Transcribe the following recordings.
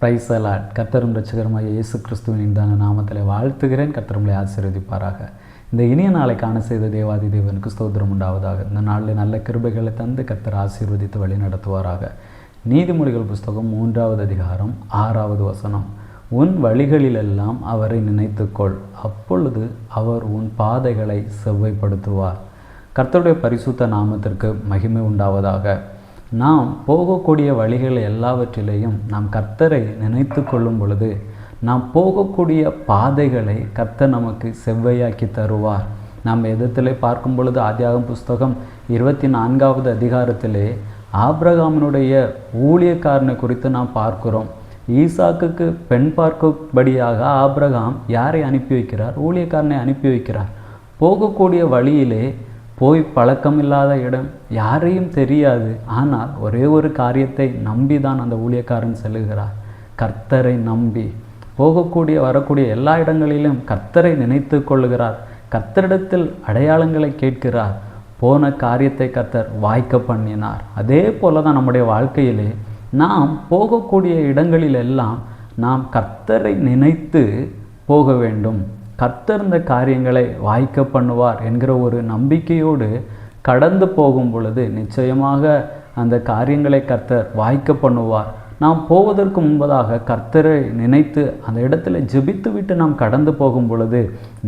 Praise the Lord. கர்த்தரும் இரட்சகருமாகிய இயேசு கிறிஸ்துவின் இனிதான நாமத்திலே வாழ்த்துகிறேன். கர்த்தர் உங்களை ஆசீர்வதிப்பாராக. இந்த இனிய நாளை காண செய்த தேவாதி தேவனுக்கு ஸ்தோத்திரம் உண்டாவதாக. இந்த நாளில் நல்ல கிருபைகளை தந்து கர்த்தர் ஆசீர்வதித்து வழி நடத்துவாராக. நீதிமொழிகள் புஸ்தகம் 3வது அதிகாரம் 6வது வசனம். உன் வழிகளிலெல்லாம் அவரை நினைத்துக்கொள், அப்பொழுது அவர் உன் பாதைகளை செவ்வைப்படுத்துவார். கர்த்தருடைய பரிசுத்த நாமத்திற்கு மகிமை உண்டாவதாக. நாம் போகக்கூடிய வழிகள் எல்லாவற்றிலேயும் நாம் கர்த்தரை நினைத்து கொள்ளும் பொழுது நாம் போகக்கூடிய பாதைகளை கர்த்தர் நமக்கு செவ்வையாக்கி தருவார். நாம் எதத்திலே பார்க்கும் பொழுது ஆதியாகமம் புஸ்தகம் 24வது அதிகாரத்திலே ஆபிரகாமினுடைய ஊழியக்காரனை குறித்து நாம் பார்க்கிறோம். ஈசாக்குக்கு பெண் பார்க்கும்படியாக ஆபிரகாம் யாரை அனுப்பி வைக்கிறார்? ஊழியக்காரனை அனுப்பி வைக்கிறார். போகக்கூடிய வழியிலே போய் பழக்கமில்லாத இடம், யாரையும் தெரியாது. ஆனால் ஒரே ஒரு காரியத்தை நம்பி தான் அந்த ஊழியக்காரன் செல்லுகிறார். கர்த்தரை நம்பி போகக்கூடிய வரக்கூடிய எல்லா இடங்களிலும் கர்த்தரை நினைத்து கொள்ளுகிறார். கர்த்தரிடத்தில் அடையாளங்களை கேட்கிறார். போன காரியத்தை கர்த்தர் வாய்க்க பண்ணினார். அதே போல தான் நம்முடைய வாழ்க்கையிலே நாம் போகக்கூடிய இடங்களிலெல்லாம் நாம் கர்த்தரை நினைத்து போக வேண்டும். கர்த்தர் இந்த காரியங்களை வாய்க்க பண்ணுவார் என்கிற ஒரு நம்பிக்கையோடு கடந்து போகும் பொழுது நிச்சயமாக அந்த காரியங்களை கர்த்தர் வாய்க்க பண்ணுவார். நாம் போவதற்கு முன்பதாக கர்த்தரை நினைத்து அந்த இடத்துல ஜெபித்து விட்டு நாம் கடந்து போகும் பொழுது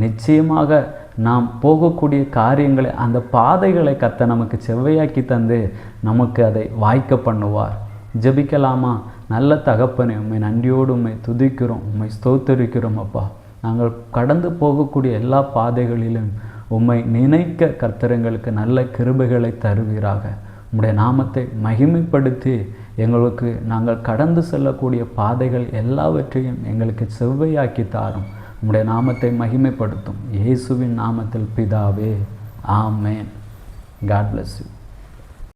நிச்சயமாக நாம் போகக்கூடிய காரியங்களை, அந்த பாதைகளை கர்த்தர் நமக்கு செவ்வையாக்கி தந்து நமக்கு அதை வாய்க்க பண்ணுவார். ஜெபிக்கலாமா? நல்ல தகப்பனே, உம்மை நன்றியோடு உம்மை துதிக்கிறோம், உம்மை ஸ்தோத்தரிக்கிறோம் அப்பா. நாங்கள் கடந்து போகக்கூடிய எல்லா பாதைகளிலும் உம்மை நினைக்க கர்த்தர் எங்களுக்கு நல்ல கிருபைகளை தருவீராக. உம்முடைய நாமத்தை மகிமைப்படுத்தி எங்களுக்கு நாங்கள் கடந்து செல்லக்கூடிய பாதைகள் எல்லாவற்றையும் எங்களுக்கு செவ்வையாக்கி தாரும். உம்முடைய நாமத்தை மகிமைப்படுத்தும். இயேசுவின் நாமத்தில் பிதாவே, ஆமேன். God bless you.